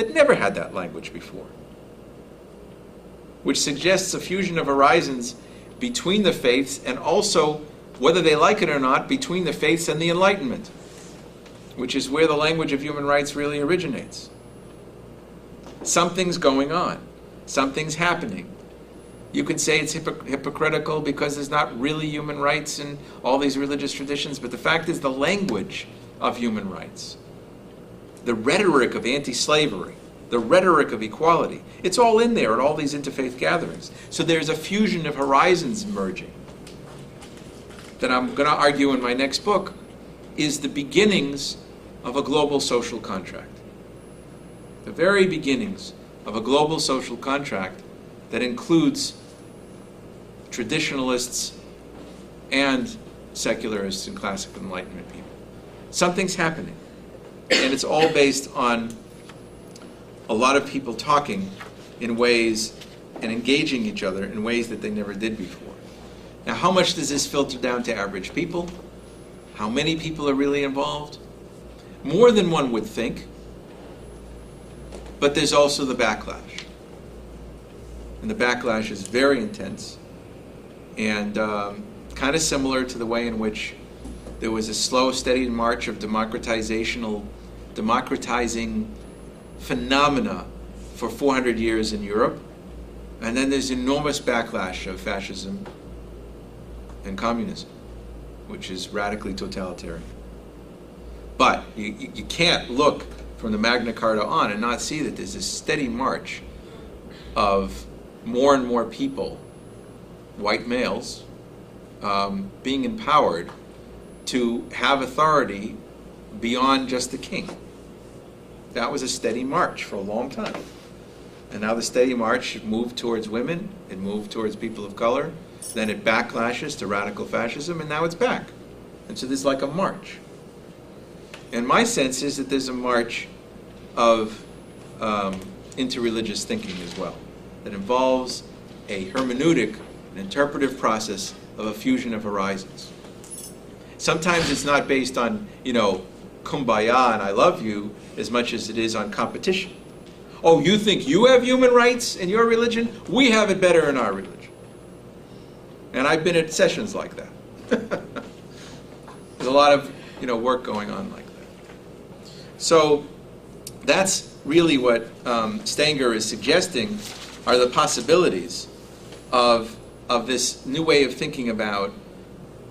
that never had that language before, which suggests a fusion of horizons between the faiths, and also, whether they like it or not, between the faiths and the Enlightenment, which is where the language of human rights really originates. Something's going on. Something's happening. You could say it's hypocritical because there's not really human rights in all these religious traditions, but the fact is the language of human rights, the rhetoric of anti-slavery, the rhetoric of equality, it's all in there at all these interfaith gatherings. So there's a fusion of horizons emerging that I'm going to argue in my next book is the beginnings of a global social contract. The very beginnings of a global social contract that includes traditionalists and secularists and classical Enlightenment people. Something's happening, and it's all based on a lot of people talking in ways and engaging each other in ways that they never did before. Now, how much does this filter down to average people? How many people are really involved? More than one would think, but there's also the backlash. And the backlash is very intense and kind of similar to the way in which there was a slow, steady march of democratizing phenomena for 400 years in Europe, and then there's enormous backlash of fascism and communism, which is radically totalitarian. But you can't look from the Magna Carta on and not see that there's this steady march of more and more people, white males, being empowered to have authority beyond just the king. That was a steady march for a long time. And now the steady march moved towards women, it moved towards people of color, then it backlashes to radical fascism, and now it's back. And so there's like a march. And my sense is that there's a march of interreligious thinking as well, that involves a hermeneutic, an interpretive process of a fusion of horizons. Sometimes it's not based on, kumbaya and I love you, as much as it is on competition. Oh, you think you have human rights in your religion? We have it better in our religion. And I've been at sessions like that. There's a lot of work going on like that. So that's really what Stenger is suggesting are the possibilities of this new way of thinking about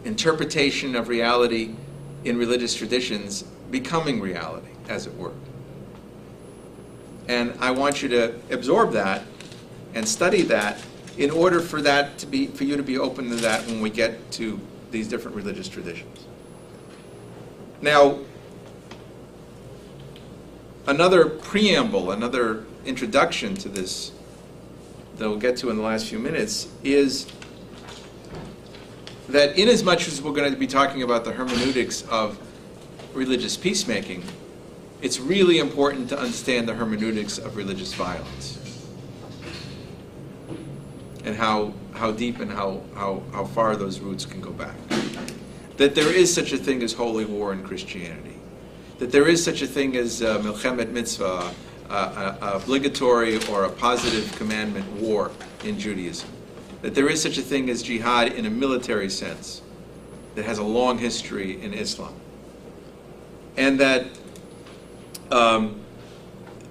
interpretation of reality in religious traditions becoming reality, as it were. And I want you to absorb that and study that in order for you to be open to that when we get to these different religious traditions. Now, another preamble, another introduction to this that we'll get to in the last few minutes is that inasmuch as we're going to be talking about the hermeneutics of religious peacemaking, it's really important to understand the hermeneutics of religious violence and how deep and how far those roots can go back. That there is such a thing as holy war in Christianity. That there is such a thing as milchemet mitzvah, obligatory or a positive commandment war in Judaism. That there is such a thing as jihad in a military sense that has a long history in Islam. And that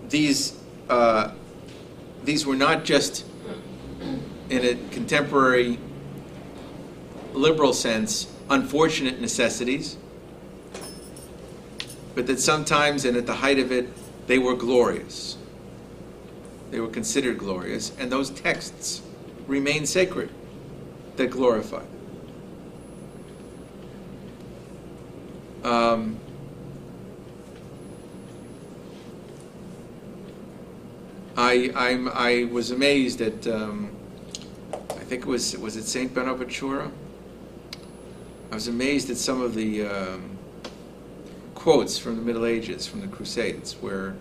these were not just, in a contemporary liberal sense, unfortunate necessities, but that sometimes, and at the height of it, they were glorious. They were considered glorious, and those texts remain sacred that glorify them. I was amazed at, I think was it Saint Bonaventura? I was amazed at some of the quotes from the Middle Ages, from the Crusades, where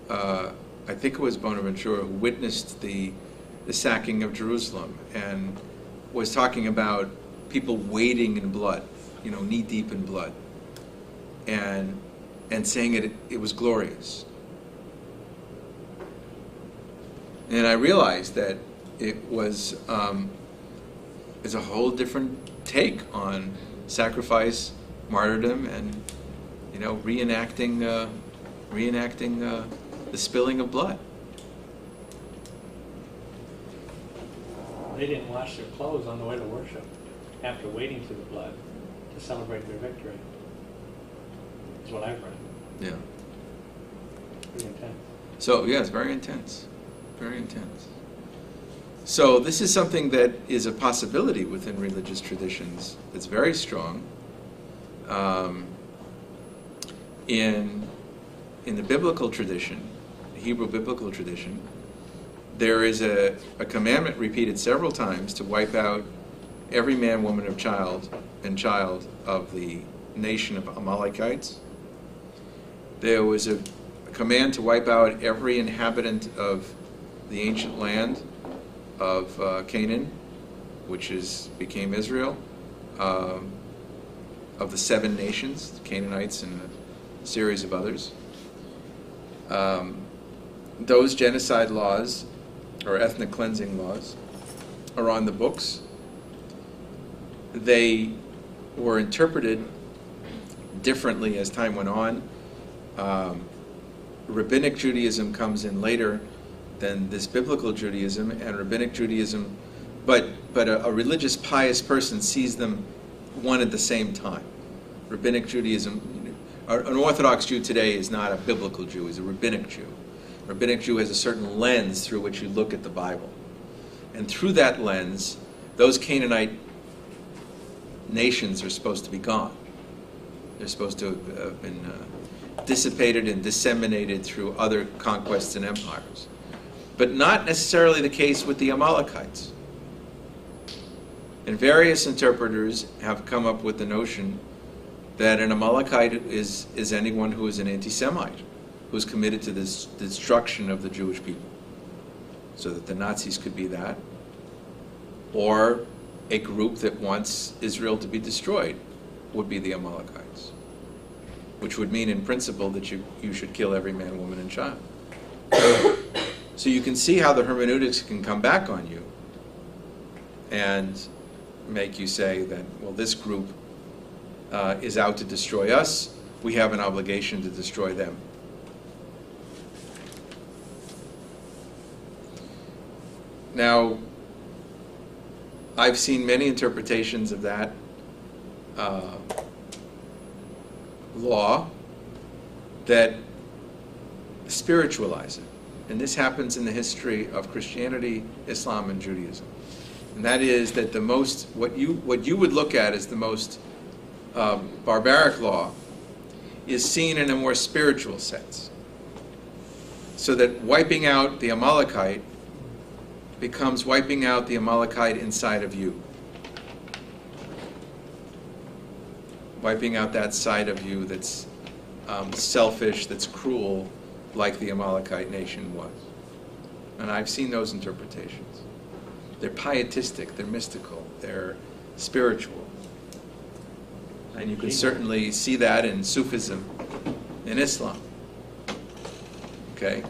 I think it was Bonaventura who witnessed the sacking of Jerusalem and was talking about people wading in blood, knee deep in blood, and saying it was glorious. And I realized that it was is a whole different take on sacrifice, martyrdom, and reenacting the spilling of blood. They didn't wash their clothes on the way to worship after wading through the blood to celebrate their victory. That's what I've read. Yeah. Pretty intense. So, yeah, it's very intense. Very intense. So this is something that is a possibility within religious traditions. It's very strong. In the biblical tradition, Hebrew biblical tradition, there is a commandment repeated several times to wipe out every man, woman, and child of the nation of Amalekites. There was a command to wipe out every inhabitant of the ancient land of Canaan, which became Israel, of the 7 nations, the Canaanites and a series of others. Those genocide laws, or ethnic cleansing laws, are on the books. They were interpreted differently as time went on. Rabbinic Judaism comes in later than this biblical Judaism, and Rabbinic Judaism, but a religious pious person sees them one at the same time. Rabbinic Judaism, an Orthodox Jew today is not a biblical Jew, he's a Rabbinic Jew. A Rabbinic Jew has a certain lens through which you look at the Bible. And through that lens, those Canaanite nations are supposed to be gone. They're supposed to have been dissipated and disseminated through other conquests and empires. But not necessarily the case with the Amalekites. And various interpreters have come up with the notion that an Amalekite is anyone who is an anti-Semite, who's committed to this destruction of the Jewish people. So that the Nazis could be that, or a group that wants Israel to be destroyed would be the Amalekites, which would mean in principle that you should kill every man, woman, and child. So you can see how the hermeneutics can come back on you and make you say that, well, this group is out to destroy us, we have an obligation to destroy them. Now, I've seen many interpretations of that law that spiritualize it. And this happens in the history of Christianity, Islam, and Judaism. And that is that what you would look at as the most barbaric law is seen in a more spiritual sense. So that wiping out the Amalekite becomes wiping out the Amalekite inside of you. Wiping out that side of you that's selfish, that's cruel, like the Amalekite nation was. And I've seen those interpretations. They're pietistic, they're mystical, they're spiritual. And you can certainly see that in Sufism, in Islam. Okay?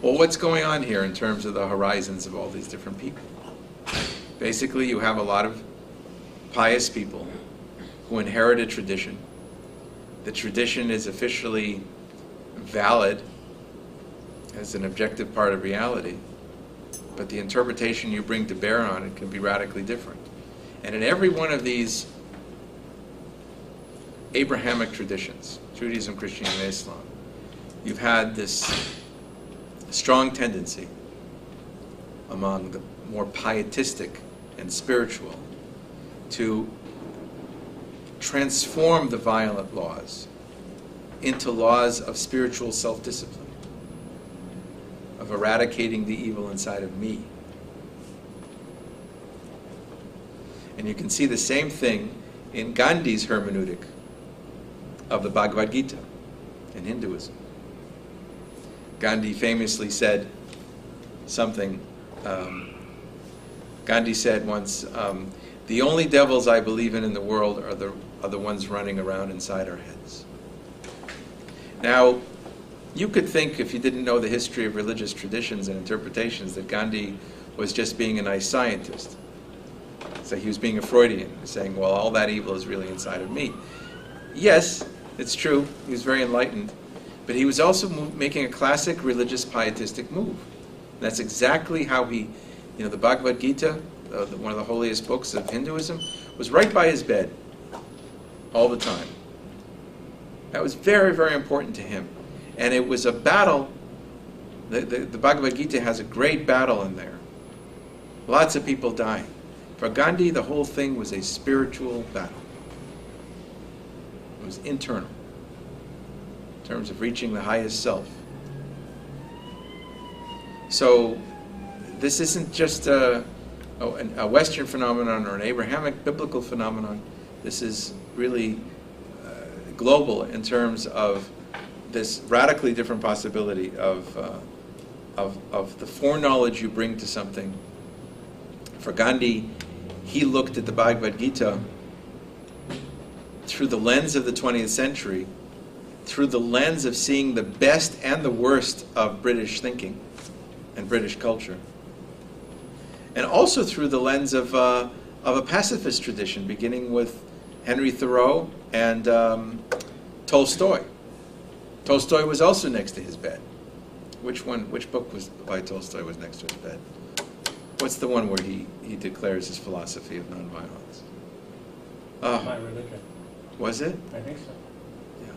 Well, what's going on here in terms of the horizons of all these different people? Basically, you have a lot of pious people who inherit a tradition. The tradition is officially valid as an objective part of reality, but the interpretation you bring to bear on it can be radically different. And in every one of these Abrahamic traditions, Judaism, Christianity, and Islam, you've had this strong tendency among the more pietistic and spiritual to transform the violent laws into laws of spiritual self-discipline, of eradicating the evil inside of me. And you can see the same thing in Gandhi's hermeneutic of the Bhagavad Gita in Hinduism. Gandhi famously said something, Gandhi said once, the only devils I believe in the world are the ones running around inside our heads. Now, You could think, if you didn't know the history of religious traditions and interpretations, that Gandhi was just being a nice scientist. So he was being a Freudian, saying, well, all that evil is really inside of me. Yes, it's true, he was very enlightened, but he was also making a classic religious pietistic move. That's exactly how he, the Bhagavad Gita, one of the holiest books of Hinduism, was right by his bed all the time. That was very, very important to him. And it was a battle. The Bhagavad Gita has a great battle in there. Lots of people dying. For Gandhi, the whole thing was a spiritual battle. It was internal, in terms of reaching the highest self. So this isn't just a Western phenomenon or an Abrahamic biblical phenomenon. This is really global in terms of this radically different possibility of the foreknowledge you bring to something. For Gandhi, he looked at the Bhagavad Gita through the lens of the 20th century, through the lens of seeing the best and the worst of British thinking and British culture, and also through the lens of a pacifist tradition, beginning with Henry Thoreau and Tolstoy. Tolstoy was also next to his bed. Which book was by Tolstoy was next to his bed? What's the one where he declares his philosophy of nonviolence? My Religion. Was it? I think so. Yeah.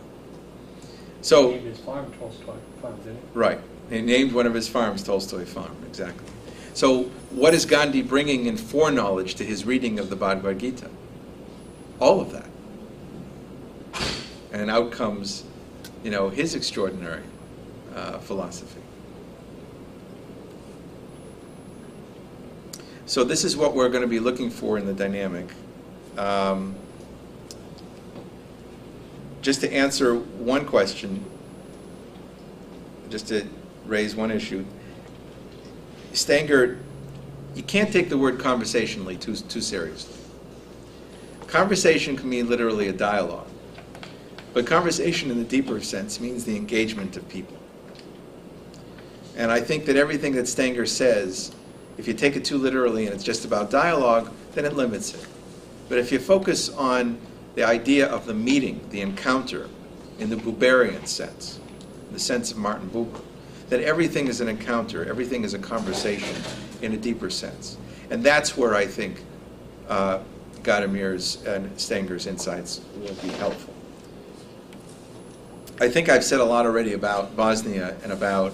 So, He named his farm Tolstoy Farm, didn't he? right. He named one of his farms Tolstoy Farm, exactly. So what is Gandhi bringing in foreknowledge to his reading of the Bhagavad Gita? All of that. And out comes, his extraordinary philosophy. So this is what we're going to be looking for in the dynamic. Just to answer one question, just to raise one issue, Stanger, you can't take the word conversationally too seriously. Conversation can mean literally a dialogue, but conversation in the deeper sense means the engagement of people. And I think that everything that Stanger says, if you take it too literally and it's just about dialogue, then it limits it. But if you focus on the idea of the meeting, the encounter, in the Buberian sense, the sense of Martin Buber, that everything is an encounter, everything is a conversation in a deeper sense. And that's where I think Gadamir's and Stanger's insights will be helpful. I think I've said a lot already about Bosnia and about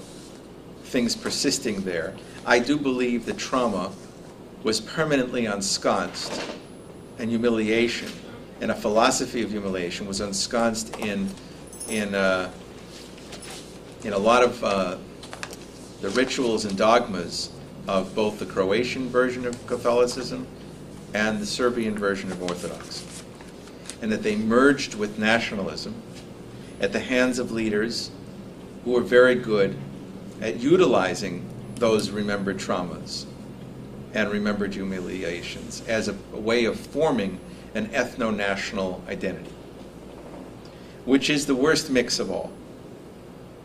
things persisting there. I do believe that trauma was permanently ensconced, and humiliation, and a philosophy of humiliation was ensconced in a lot of the rituals and dogmas of both the Croatian version of Catholicism and the Serbian version of Orthodoxy, and that they merged with nationalism at the hands of leaders who were very good at utilizing those remembered traumas and remembered humiliations as a way of forming an ethno-national identity, which is the worst mix of all.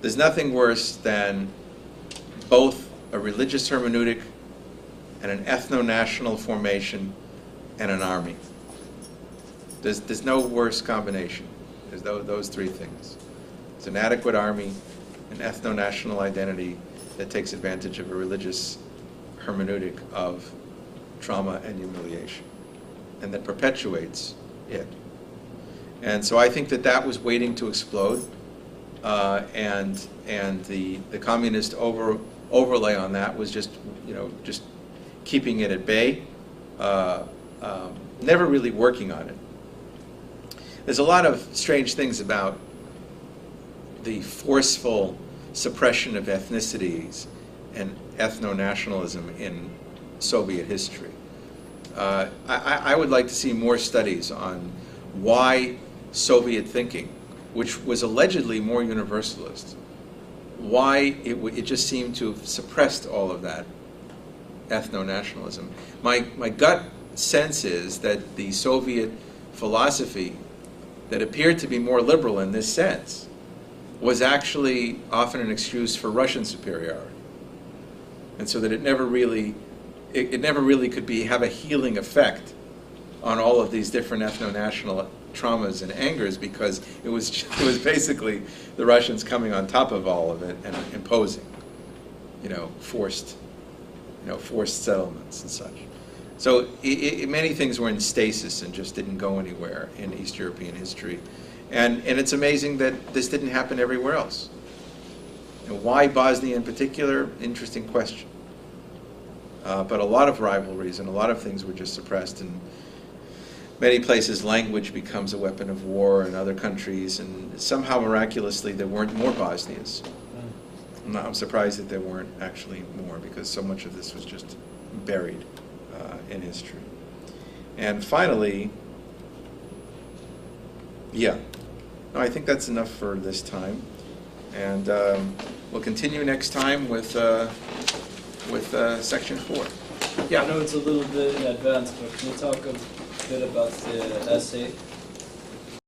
There's nothing worse than both a religious hermeneutic and an ethno-national formation and an army. There's no worse combination. There's those three things. It's an adequate army, an ethno-national identity that takes advantage of a religious hermeneutic of trauma and humiliation, and that perpetuates it. And so I think that was waiting to explode, and the communist overlay on that was just keeping it at bay, never really working on it. There's a lot of strange things about the forceful suppression of ethnicities and ethno-nationalism in Soviet history. I would like to see more studies on why Soviet thinking, which was allegedly more universalist, why it just seemed to have suppressed all of that ethno-nationalism. My gut sense is that the Soviet philosophy that appeared to be more liberal in this sense was actually often an excuse for Russian superiority. And so that it never really could have a healing effect on all of these different ethno-national traumas and angers, because it was basically the Russians coming on top of all of it and imposing, forced settlements and such. So many things were in stasis and just didn't go anywhere in East European history. And it's amazing that this didn't happen everywhere else. And why Bosnia in particular? Interesting question. But a lot of rivalries and a lot of things were just suppressed. And many places, language becomes a weapon of war in other countries. And somehow, miraculously, there weren't more Bosnias. I'm surprised that there weren't actually more, because so much of this was just buried in history. And finally, I think that's enough for this time. And we'll continue next time with section 4. I know it's a little bit in advance, but can you talk a bit about the essay